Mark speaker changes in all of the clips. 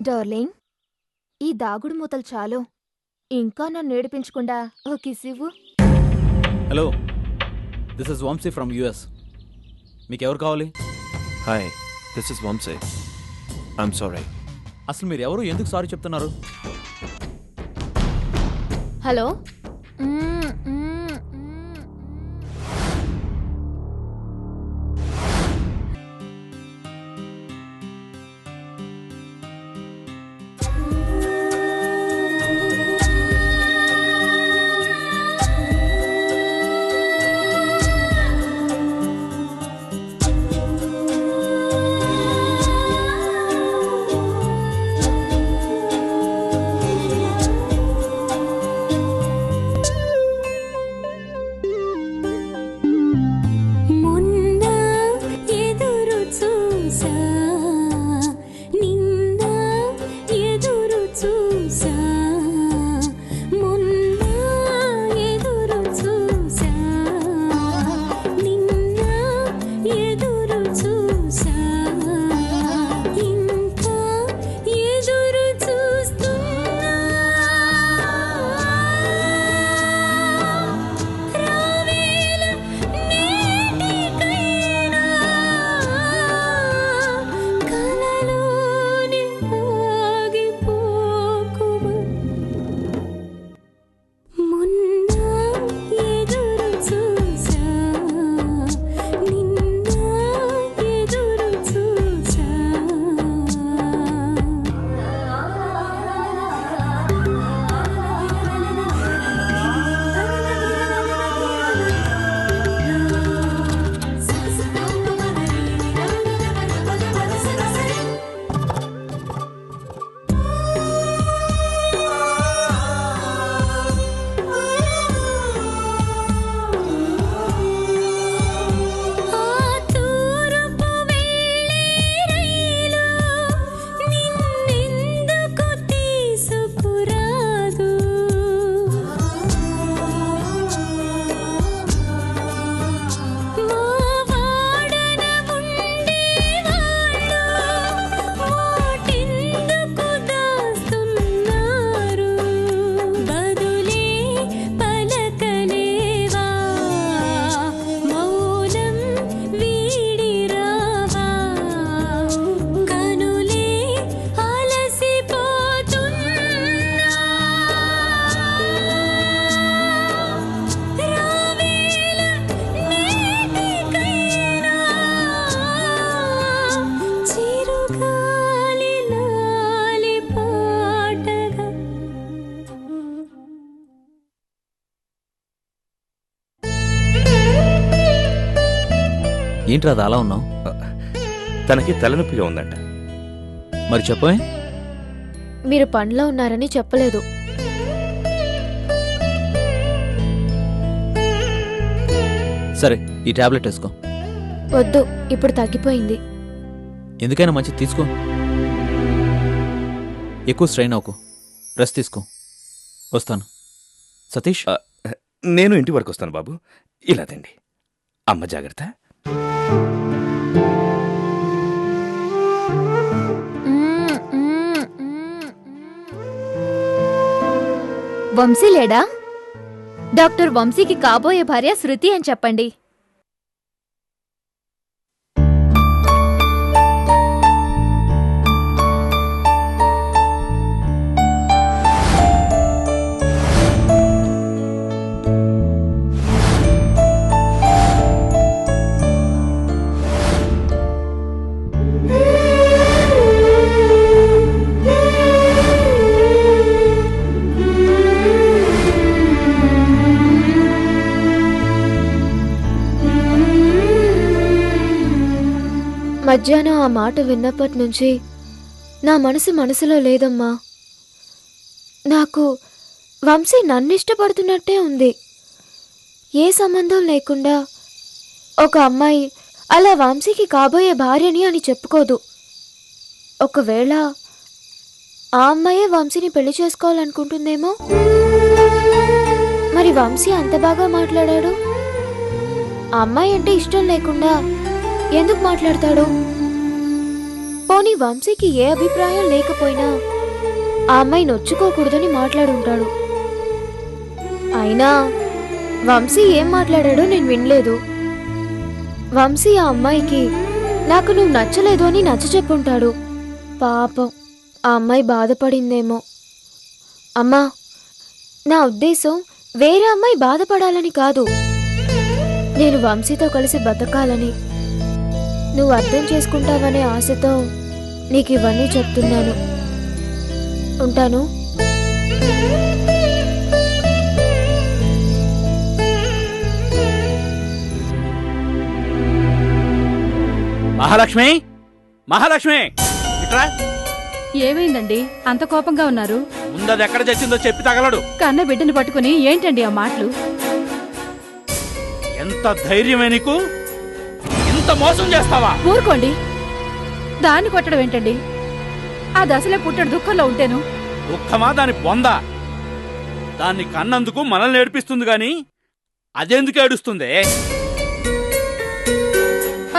Speaker 1: Darling, ఈ దాగుడు మూతలు చాలు. ఇంకా నన్ను ఏడిపించకుండా ఓ కిస్ ఇవ్వు.
Speaker 2: Hello, this is Vamshi from US. మీకెవరు కావాలి?
Speaker 3: Hi, this is Vamshi. I'm sorry.
Speaker 2: అసలు మీరు ఎవరు, ఎందుకు సారీ చెప్తున్నారు?
Speaker 1: హలో.
Speaker 2: ఏంట్రా అది అలా ఉన్నావు?
Speaker 3: తనకి తలనొప్పిగా ఉందంట.
Speaker 2: మరి చెప్పే.
Speaker 1: మీరు పనిలో ఉన్నారని చెప్పలేదు.
Speaker 2: సరే, ఈ టాబ్లెట్ వేసుకో.
Speaker 1: వద్దు, ఇప్పుడు తగ్గిపోయింది.
Speaker 2: ఎందుకైనా మంచిది తీసుకో. ఎక్కువ స్ట్రెయిన్ అవ్వకు, రెస్ట్ తీసుకో. వస్తాను. సతీష్,
Speaker 3: నేను ఇంటి వరకు వస్తాను బాబు. ఇలా తండి. అమ్మ జాగ్రత్త.
Speaker 1: వంశీ లేడా? డాక్టర్ వంశీకి కాబోయే భార్య శృతి అని చెప్పండి. మధ్యాహ్నం ఆ మాట విన్నప్పటి నుంచి నా మనసులో లేదమ్మా. నాకు వంశీ నన్ను ఇష్టపడుతున్నట్టే ఉంది. ఏ సంబంధం లేకుండా ఒక అమ్మాయి అలా వంశీకి కాబోయే భార్యని అని చెప్పుకోదు. ఒకవేళ ఆ అమ్మాయే వంశీని పెళ్లి చేసుకోవాలనుకుంటుందేమో. మరి వంశీ అంత బాగా మాట్లాడాడు. ఆ అమ్మాయి అంటే ఇష్టం లేకుండా ఎందుకు మాట్లాడతాడు?
Speaker 4: పోనీ వంశీకి ఏ అభిప్రాయం లేకపోయినా ఆ అమ్మాయి నొచ్చుకోకూడదని మాట్లాడుంటాడు. అయినా వంశీ ఏం మాట్లాడాడో నేను వినలేదు. వంశీ ఆ అమ్మాయికి నాకు నువ్వు నచ్చలేదు అని నచ్చ చెప్పుంటాడు. పాపం ఆ అమ్మాయి బాధపడిందేమో. అమ్మా, నా ఉద్దేశం వేరే అమ్మాయి బాధపడాలని కాదు, నేను వంశీతో కలిసి బతకాలని. నువ్వు అర్థం చేసుకుంటావనే ఆశతో నీకు ఇవన్నీ చెప్తున్నాను. ఉంటాను.
Speaker 5: మహాలక్ష్మి, మహాలక్ష్మి ఇట్రా.
Speaker 6: ఏమైందండి అంత కోపంగా ఉన్నారు?
Speaker 5: ముందది ఎక్కడ చచ్చిందో చెప్పి తగలడు.
Speaker 6: కన్న బిడ్డని పట్టుకుని ఏంటండి ఆ మాటలు?
Speaker 5: ఎంత ధైర్యమే నీకు? ఇంత మోసం చేస్తావా?
Speaker 6: ఊరుకోండి. దాన్ని కొట్టడం ఏంటండి? ఆ దశలో పుట్టడు దుఃఖంలో ఉంటేను.
Speaker 5: దుఃఖమా దాని బొందా? దాన్ని కన్నందుకు మనల్ని ఏడిపిస్తుంది గాని అదెందుకు ఏడుస్తుందే?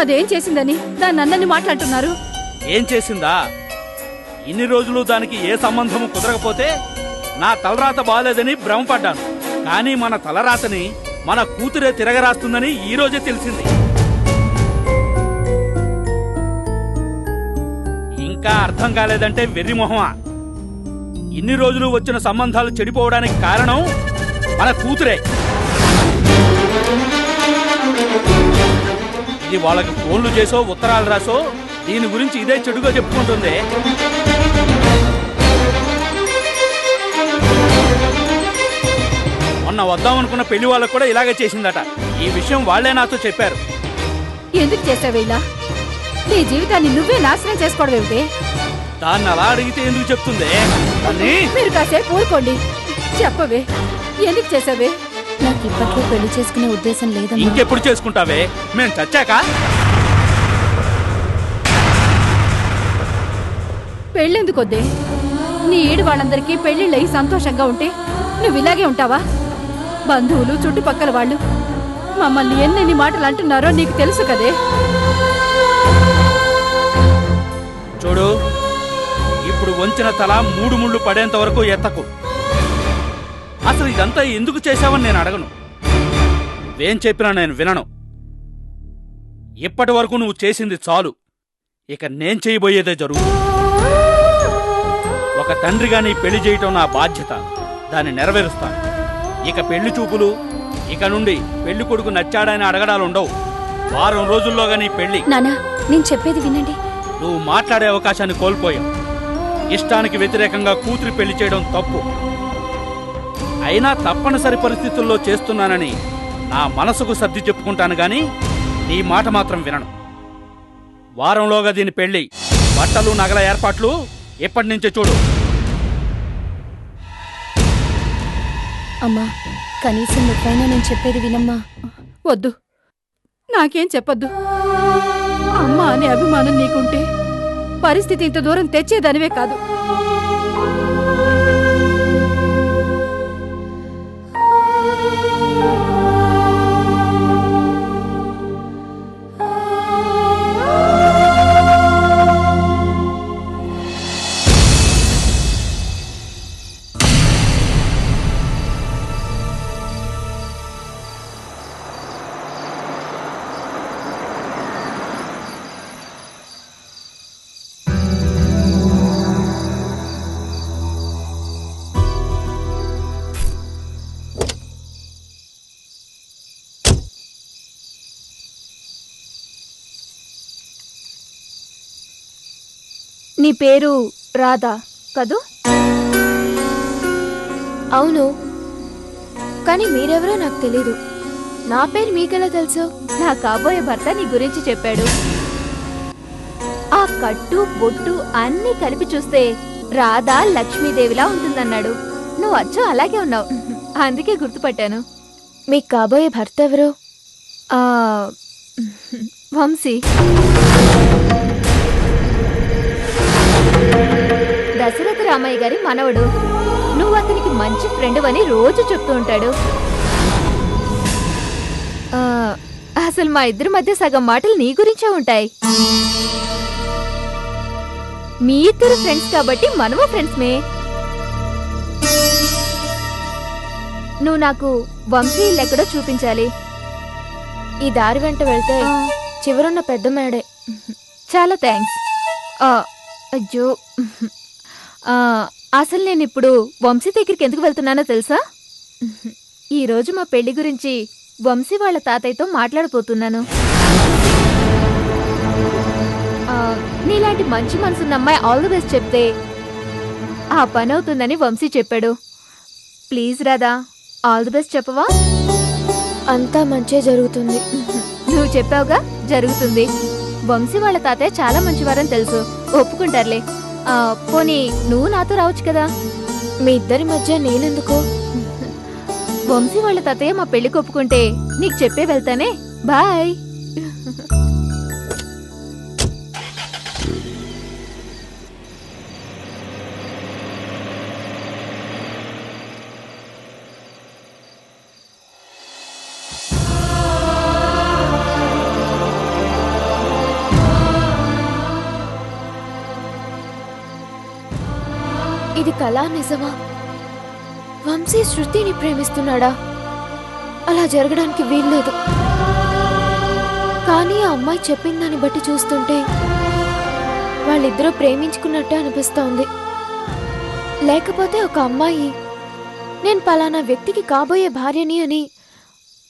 Speaker 6: అదేం చేసిందని దాన్ని అన్నని మాట్లాడుతున్నారు?
Speaker 5: ఏం చేసిందా? ఇన్ని రోజులు దానికి ఏ సంబంధము కుదరకపోతే నా తలరాత బాలేదని భ్రమపడ్డాను. కానీ మన తలరాతని మన కూతురే తిరగరాస్తుందని ఈ రోజే తెలిసింది. ఇంకా అర్థం కాలేదంటే వెర్రిమొహమా? ఇన్ని రోజులు వచ్చిన సంబంధాలు చెడిపోవడానికి కారణం మన కూతురే. ఇది వాళ్ళకి ఫోన్లు చేసో ఉత్తరాలు రాసో దీని గురించి ఇదే చెడుగా చెప్పుకుంటుంది. మొన్న వద్దామనుకున్న పెళ్లి వాళ్ళకు కూడా ఇలాగే చేసిందట. ఈ విషయం వాళ్లే నాతో చెప్పారు.
Speaker 6: ఎందుకు చేసావే ఇలా? నీ జీవితాన్ని నువ్వే నాశనం చేసుకోవడం ఏమిటి?
Speaker 5: దాన్ని అలా అడిగితే ఎందుకు చెప్తుంది?
Speaker 6: మీరు కాసేపు ఊరుకోండి. చెప్పవే, ఎందుకు చేసావే?
Speaker 1: నాకు ఇప్పట్లో పెళ్లి చేసుకునే ఉద్దేశం లేదమ్మా.
Speaker 5: ఇంకెప్పుడు చేసుకుంటావే? మేము చచ్చాక?
Speaker 6: పెళ్ళెందుకొద్దే? నీ ఈడు వాళ్ళందరికీ పెళ్లిళ్ళయి సంతోషంగా ఉంటే నువ్వు ఇలాగే ఉంటావా? బంధువులు, చుట్టుపక్కల వాళ్ళు మమ్మల్ని ఎన్నెన్ని మాటలు అంటున్నారో నీకు తెలుసు కదే.
Speaker 5: చూడు, ఇప్పుడు వంచిన తల 3 ముళ్ళు పడేంత వరకు ఎత్తకు. అసలు ఇదంతా ఎందుకు చేశావని నేను అడగను. నువ్వేం చెప్పినా నేను వినను. ఇప్పటి వరకు నువ్వు చేసింది చాలు. ఇక నేను చేయబోయేదే జరుగు. ఒక తండ్రిగా నీ పెళ్లి చేయటం నా బాధ్యత. దాన్ని నెరవేరుస్తాను. ఇక పెళ్లి చూపులు, ఇక నుండి పెళ్లి కొడుకు నచ్చాడని అడగడాలుండవు. వారం రోజుల్లోగా నీ పెళ్లి.
Speaker 1: నానా, నేను చెప్పేది వినండి.
Speaker 5: నువ్వు మాట్లాడే అవకాశాన్ని కోల్పోయావు. ఇష్టానికి వ్యతిరేకంగా కూతురి పెళ్లి చేయడం తప్పు. అయినా తప్పనిసరి పరిస్థితుల్లో చేస్తున్నానని నా మనసుకు సర్ది చెప్పుకుంటాను గాని నీ మాట మాత్రం వినను. వారంలోగా దీని పెళ్లి, బట్టలు, నగల ఏర్పాట్లు ఎప్పటి నుంచే చూడు.
Speaker 1: అమ్మా, కనీసం నువ్వైనా నేను చెప్పేది వినమ్మా.
Speaker 6: వద్దు, నాకేం చెప్పొద్దు. అమ్మ అనే అభిమానం నీకుంటే పరిస్థితి ఇంత దూరం తెచ్చేదనివే కాదు.
Speaker 1: నీ పేరు రాధా కదూ?
Speaker 4: అవును, కానీ మీరెవరో నాకు తెలీదు. నా పేరు మీకెలా తెలుసు?
Speaker 1: నా కాబోయే భర్త నీ గురించి చెప్పాడు. ఆ కట్టు, బొట్టు అన్నీ కలిపి చూస్తే రాధా లక్ష్మీదేవిలా ఉంటుందన్నాడు. నువ్వు అచ్చం అలాగే ఉన్నావు, అందుకే గుర్తుపట్టాను.
Speaker 4: మీకు కాబోయే భర్త ఎవరు?
Speaker 1: వంశీ. దశరథ రామయ్య గారి మనవడు. నువ్వు అతనికి మంచి ఫ్రెండ్ అని రోజు చెప్తూ ఉంటాడు. అసలు మా ఇద్దరి మధ్య సగం మాటలు నీ గురించే ఉంటాయి. మీ ఇద్దరు ఫ్రెండ్స్ కాబట్టి మనము ఫ్రెండ్స్ మే. నువ్వు నాకు వంశీ ఇల్లు ఎక్కడో చూపించాలి.
Speaker 4: ఈ దారి వెంట వెళ్తే చివరున్న పెద్ద మేడే.
Speaker 1: చాలా థ్యాంక్స్. అయ్యో, అసలు నేను ఇప్పుడు వంశీ దగ్గరికి ఎందుకు వెళ్తున్నానో తెలుసా? ఈరోజు మా పెళ్లి గురించి వంశీ వాళ్ళ తాతయ్యతో మాట్లాడబోతున్నాను. నీలాంటి మంచి మనసున్న అమ్మాయి ఆల్ ది బెస్ట్ చెప్తే ఆ పని అవుతుందని వంశీ చెప్పాడు. Please Radha, all the best చెప్పవా?
Speaker 4: అంతా మంచే జరుగుతుంది.
Speaker 1: నువ్వు చెప్పావుగా, జరుగుతుంది. వంశీ వాళ్ళ తాతయ్య చాలా మంచివారని తెలుసు, ఒప్పుకుంటారులే. పోనీ నువ్వు నాతో రావచ్చు కదా.
Speaker 4: మీ ఇద్దరి మధ్య నేనెందుకు?
Speaker 1: వంశీ వాళ్ళ తాతయ్య మా పెళ్లికి ఒప్పుకుంటే నీకు చెప్పే వెళ్తానే. బాయ్.
Speaker 4: ఇది కళా నిజమా? వంశీ శృతిని ప్రేమిస్తున్నాడా? అలా జరగడానికి వీల్లేదు. కానీ ఆ అమ్మాయి చెప్పిన దాన్ని బట్టి చూస్తుంటే వాళ్ళిద్దరూ ప్రేమించుకున్నట్టే అనిపిస్తోంది. లేకపోతే ఒక అమ్మాయి నేను పలానా వ్యక్తికి కాబోయే భార్యని అని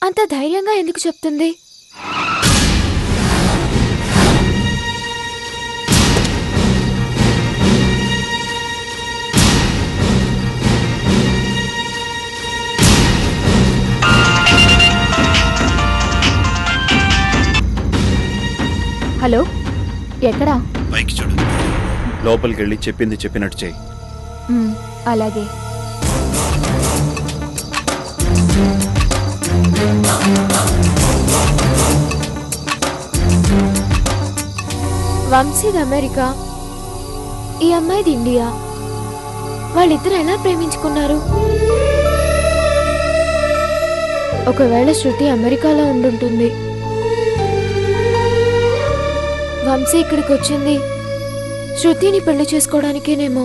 Speaker 4: అంత ధైర్యంగా ఎందుకు చెప్తుంది?
Speaker 1: హలో, ఎక్కడా?
Speaker 7: పైకి చూడు. లోపలికి వెళ్ళి చెప్పింది చెప్పినట్టు చేయి.
Speaker 1: అలాగే.
Speaker 4: వంశీది అమెరికా, ఈ అమ్మాయిది ఇండియా. వాళ్ళిద్దరు ఎలా ప్రేమించుకున్నారు? ఒకవేళ శృతి అమెరికాలో ఉండుంటుంది. వంశీ ఇక్కడికి వచ్చింది శృతిని పెళ్లి చేసుకోవడానికేనేమో.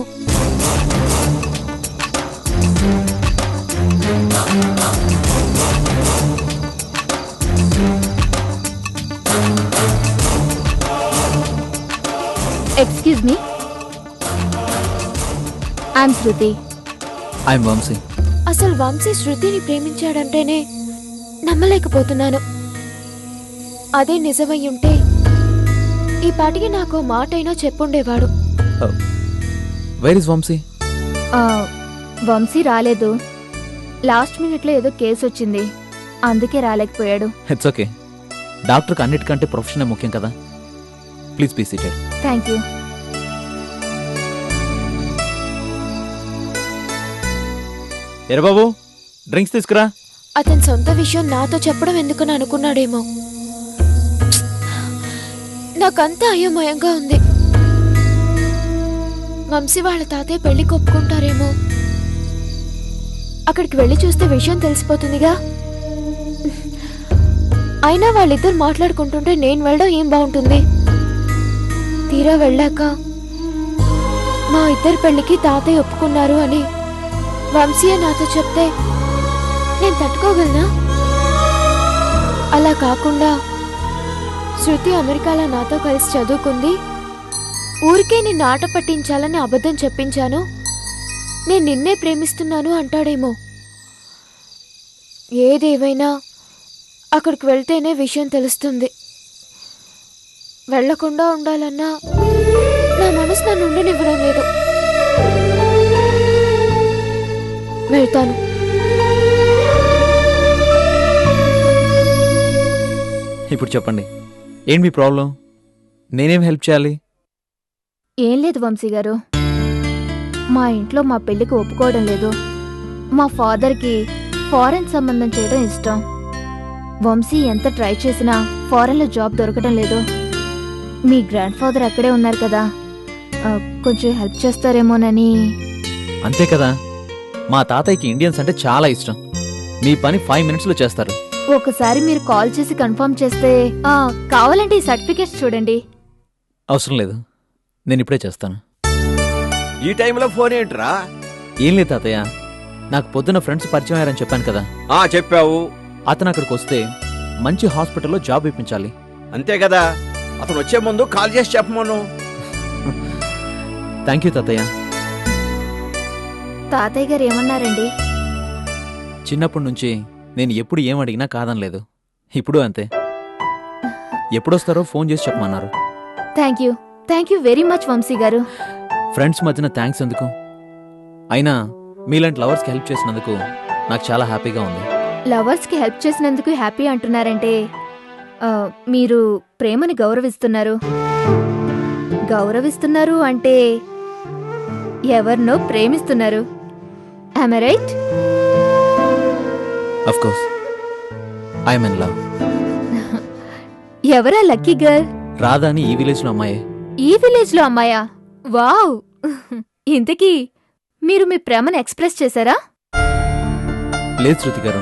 Speaker 1: Excuse me, I'm Shruti.
Speaker 2: I'm Vamshi.
Speaker 4: అసలు వంశీ శృతిని ప్రేమించాడంటేనే నమ్మలేకపోతున్నాను. అదే నిజమై ఉంటే ఈ పాటికి నాకు మాటైనా చెప్పుండేవాడు.
Speaker 2: Where is Vamshi?
Speaker 1: వంశీ రాలేదు. లాస్ట్ మినిట్లో ఏదో కేసు వచ్చింది, అందుకే రాలేకపోయాడు.
Speaker 2: It's okay. డాక్టర్కి అన్నిటికంటే ప్రొఫెషనే ముఖ్యం కదా. Please be seated.
Speaker 1: Thank you.
Speaker 2: ఎరా బాబు, డ్రింక్స్ తీసుకురా.
Speaker 4: అతని సొంత విషయం నాతో చెప్పడం ఎందుకని అనుకున్నాడేమో. నాకంతా అయోమయంగా ఉంది. వంశీ వాళ్ళ తాతయ్య పెళ్లికి ఒప్పుకుంటారేమో. అక్కడికి వెళ్ళి చూస్తే విషయం తెలిసిపోతుందిగా. అయినా వాళ్ళిద్దరు మాట్లాడుకుంటుంటే నేను వెళ్ళడం ఏం బాగుంటుంది? తీరా వెళ్ళాక మా ఇద్దరి పెళ్లికి తాతయ్య ఒప్పుకున్నారు అని వంశీయే నాతో చెప్తే నేను తట్టుకోగలనా? అలా కాకుండా శృతి అమెరికాలో నాతో కలిసి చదువుకుంది, ఊరికే నిన్ను ఆట పట్టించాలని అబద్ధం చెప్పించాను, నేను నిన్నే ప్రేమిస్తున్నాను అంటాడేమో. ఏదేవైనా అక్కడికి వెళ్తేనే విషయం తెలుస్తుంది. వెళ్లకుండా ఉండాలన్నా నా మనసు నన్ను ఉండనివ్వడం లేదు. వెళ్తాను.
Speaker 2: ఇప్పుడు చెప్పండి, ఏంటి మీ ప్రాబ్లం? నేనేం హెల్ప్ చేయాలి?
Speaker 1: ఏం లేదు వంశీ గారు, మా ఇంట్లో మా పెళ్లికి ఒప్పుకోవడం లేదు. మా ఫాదర్కి ఫారెన్ సంబంధం చేయడం ఇష్టం. వంశీ ఎంత ట్రై చేసినా ఫారెన్లో జాబ్ దొరకడం లేదు. మీ గ్రాండ్ ఫాదర్ అక్కడే ఉన్నారు కదా, కొంచెం హెల్ప్ చేస్తారేమోనని.
Speaker 2: అంతే కదా, మా తాతయ్యకి ఇండియన్స్ అంటే చాలా ఇష్టం. మీ పని 5 minutesలో చేస్తారు.
Speaker 1: ఒకసారి మీరు కాల్ చేసి కన్ఫర్మ్ చేస్తే, కావాలంటే ఈ సర్టిఫికేట్స్ చూడండి.
Speaker 2: అవసరం లేదు, నేను ఇప్పుడే చేస్తాను.
Speaker 8: ఈ టైంలో ఫోన్ ఏంట్రా?
Speaker 2: ఏం లేదు తాతయ్య, నాకు పొద్దున ఫ్రెండ్స్ పరిచయం అయ్యారని చెప్పాను కదా.
Speaker 8: చెప్పావు.
Speaker 2: అతను అక్కడికి వస్తే మంచి హాస్పిటల్లో జాబ్ ఇప్పించాలి.
Speaker 8: అంతే కదా, అతను వచ్చే ముందు కాల్ చేసి చెప్పమను.
Speaker 2: థ్యాంక్ యూ తాతయ్య.
Speaker 1: తాతయ్య గారు ఏమన్నారండి?
Speaker 2: చిన్నప్పటి నుంచి నేను ఎప్పుడు ఏం అడిగినా కాదనలేదు. ఇప్పుడు అంతే. ఎప్పుడొస్తారో ఫోన్ చేసి చెప్పమన్నారు.
Speaker 1: Thank you very much Vamshi గారు.
Speaker 2: ఫ్రెండ్స్ మధ్యన థ్యాంక్స్ ఎందుకు? అయినా మీలాంటి లవర్స్కి హెల్ప్ చేసినందుకు నాకు చాలా హ్యాపీగా ఉంది.
Speaker 1: లవర్స్కి హెల్ప్ చేసినందుకు హ్యాపీ అంటున్నారంటే మీరు ప్రేమని గౌరవిస్తున్నారు అంటే ఎవరినో ప్రేమిస్తున్నారు. Am I right?
Speaker 2: Of course. I'm in love.
Speaker 1: ఎవరా లక్కీ గర్ల్?
Speaker 2: రాధా అని ఈ విలేజ్లో అమ్మాయే.
Speaker 1: ఈ విలేజ్లో అమ్మాయా? వావ్! ఇంతకీ మీరు మీ ప్రేమను ఎక్స్ప్రెస్ చేశారా?
Speaker 2: లేదు శృతి గారు,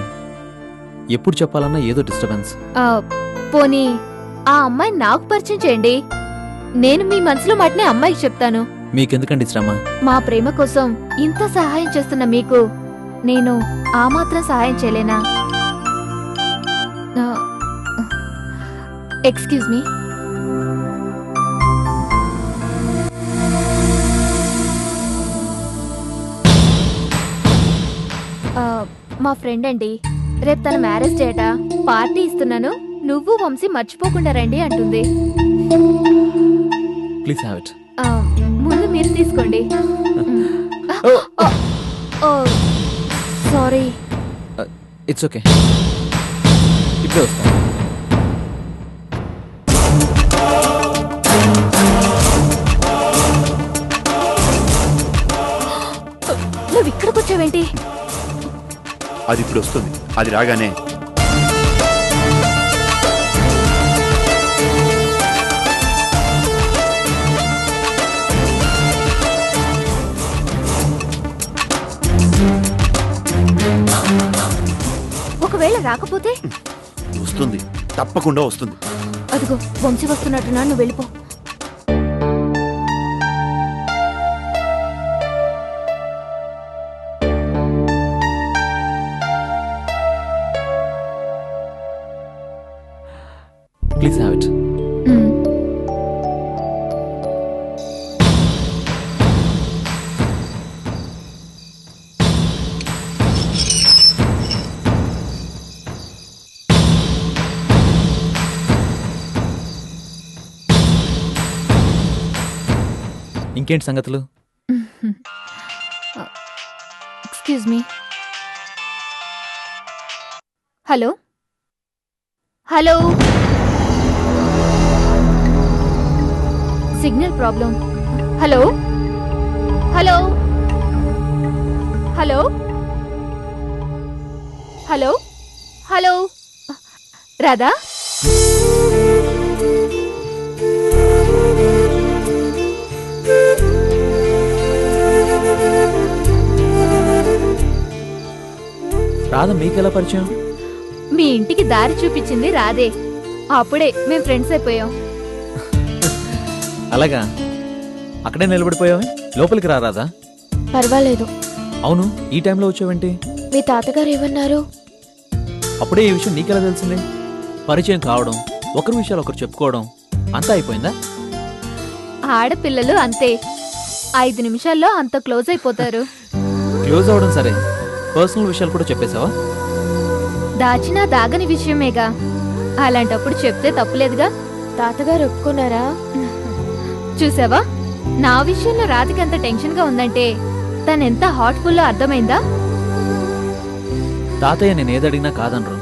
Speaker 2: ఎప్పుడు చెప్పాలన్నా ఏదో డిస్టర్బెన్స్.
Speaker 1: పోనీ ఆ అమ్మాయి నాకు పరిచయం చేయండి. నేను మీ మనసులో మాటనే అమ్మాయికి చెప్తాను.
Speaker 2: మీకెందుకండి శ్రమ?
Speaker 1: మా ప్రేమ కోసం ఇంత సహాయం చేస్తున్న మీకు నేను ఆ మాత్రం సహాయం చేయలేనా? Excuse me. మా ఫ్రెండ్ అండి, రేపు తన మ్యారేజ్ డేట, పార్టీ ఇస్తున్నాను, నువ్వు వంశీ మర్చిపోకుండా రండి అంటుంది.
Speaker 2: Please have it.
Speaker 1: ముందు మీరు తీసుకోండి. సారీ.
Speaker 2: ఇట్స్ ఓకే, ఇప్పుడే వస్తా.
Speaker 1: నువ్వు ఇక్కడికి వచ్చావేంటి?
Speaker 7: అది ఇప్పుడు వస్తుంది, అది రాగానే.
Speaker 1: ఒకవేళ రాకపోతే?
Speaker 7: వస్తుంది, తప్పకుండా వస్తుంది.
Speaker 1: అదిగో వంశీ వస్తున్నట్టున్నా, నువ్వు వెళ్ళిపో.
Speaker 2: Please have it. ఇంకేంటి సంగతులు?
Speaker 1: Excuse me. Hello hello, signal problem. Hello hello hello hello hello, Radha?
Speaker 2: Radha మీకెలా పరిచయం?
Speaker 1: మీ ఇంటికి దారి చూపించింది రాధే. అప్పుడే మేం ఫ్రెండ్స్ అయిపోయాం.
Speaker 2: అలాగా, అక్కడే నిలబడిపోయావే, లోపలికి రా రాధా.
Speaker 4: పర్వాలేదు.
Speaker 2: అవును, ఈ టైంలో వచ్చావేంటి?
Speaker 4: మీ తాతగారు ఏమన్నారు?
Speaker 2: అప్పుడే ఈ విషయం నీకెలా తెలిసింది? పరిచయం కావడం, ఒకరి విషయాలు ఒకరు చెప్పుకోవడం, అంతా అయిపోయిందా?
Speaker 1: ఆడపిల్లలు అంతే, 5 నిమిషాల్లో అంత క్లోజ్ అయిపోతారు.
Speaker 2: క్లోజ్ అవడం సరే, పర్సనల్ విషయాలు కూడా చెప్పేశావా?
Speaker 1: దాచినా దాగని విషయమేగా, అలాంటప్పుడు చెప్తే తప్పులేదుగా.
Speaker 4: తాతగారు ఒప్పుకున్నారా?
Speaker 1: చూసావా, నా విషయంలో రాధికి ఎంత టెన్షన్ గా ఉందంటే తనెంత హార్ట్ఫుల్లో అర్థమైందా?
Speaker 2: తాతయ్య నేను ఏదడిగినా కాదనరు,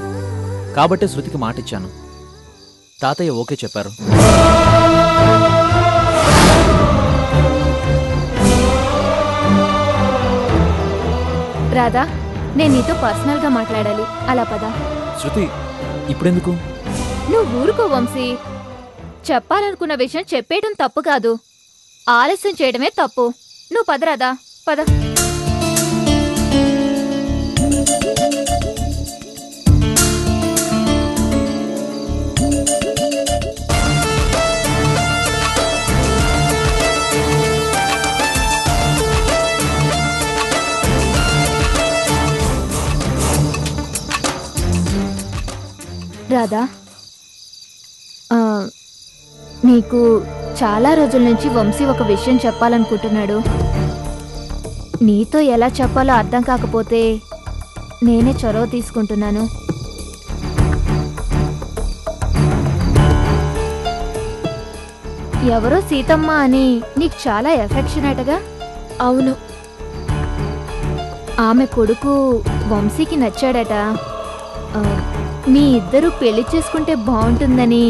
Speaker 2: కాబట్టే శృతికి మాటిచ్చాను. తాతయ్య ఓకే చెప్పారు.
Speaker 1: రాధా, నేను నీతో పర్సనల్ గా మాట్లాడాలి, అలా పద.
Speaker 2: శృతి, ఇప్పుడెందుకు?
Speaker 1: నువ్వు ఊరుకో వంశీ. చెప్పాలనుకున్న విషయం చెప్పేయడం తప్పు కాదు, ఆలస్యం చేయడమే తప్పు. నువ్వు పద రాధా, పద. రాధా, ఆ, నీకు చాలా రోజుల నుంచి వంశీ ఒక విషయం చెప్పాలనుకుంటున్నాడు. నీతో ఎలా చెప్పాలో అర్థం కాకపోతే నేనే చొరవ తీసుకుంటున్నాను. ఎవరో సీతమ్మ అని నీకు చాలా ఎఫెక్షనేట్గా.
Speaker 4: అవును,
Speaker 1: ఆమె కొడుకు వంశీకి నచ్చాడట. ఆ, మీ ఇద్దరు పెళ్లి చేసుకుంటే బాగుంటుందని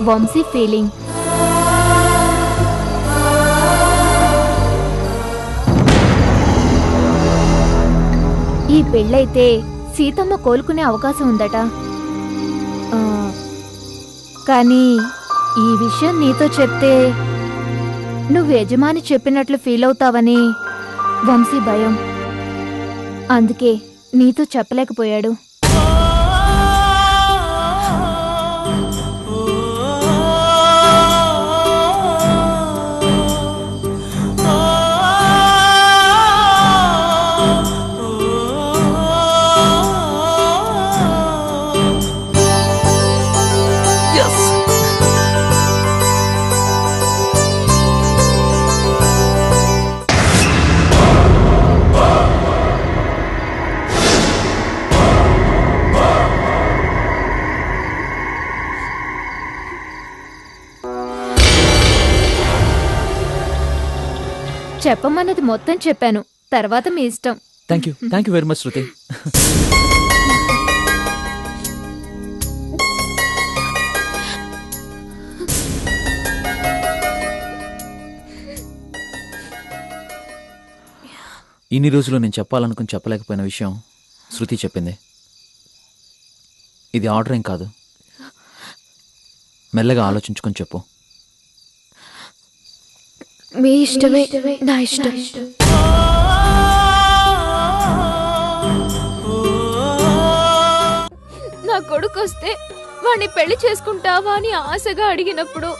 Speaker 1: వంశీ ఫీలింగ్. ఈ పెళ్ళైతే సీతమ్మ కోలుకునే అవకాశం ఉందట. ఆ, కానీ ఈ విషయం నీతో చెప్తే నువ్వు యజమాని చెప్పినట్లు ఫీల్ అవుతావని వంశీ భయం. అందుకే నీతో చెప్పలేకపోయాడు. చెప్పమన్నది మొత్తం చెప్పాను, తర్వాత మీ ఇష్టం.
Speaker 2: థ్యాంక్ యూ వెరీ మచ్ శృతి. ఇన్ని రోజులు నేను చెప్పాలనుకుని చెప్పలేకపోయిన విషయం శృతి చెప్పింది. ఇది ఆర్డర్ ఏం కాదు, మెల్లగా ఆలోచించుకొని చెప్పు.
Speaker 4: మీ ఇష్టమే నా ఇష్టం. నా కొడుకు వస్తే వాణ్ణి పెళ్లి చేసుకుంటావా అని ఆశగా అడిగినప్పుడు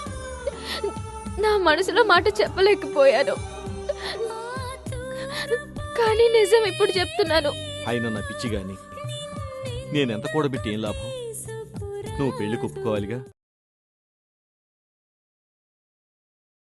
Speaker 4: నా మనసులో మాట చెప్పలేకపోయాను. కానీ నిజం ఇప్పుడు చెప్తున్నాను.
Speaker 9: ఆయన నా పిచ్చి గాని నేనెంత కూడబెట్టి ఏం లాభం? నువ్వు పెళ్లి ఒప్పుకోవాలిగా.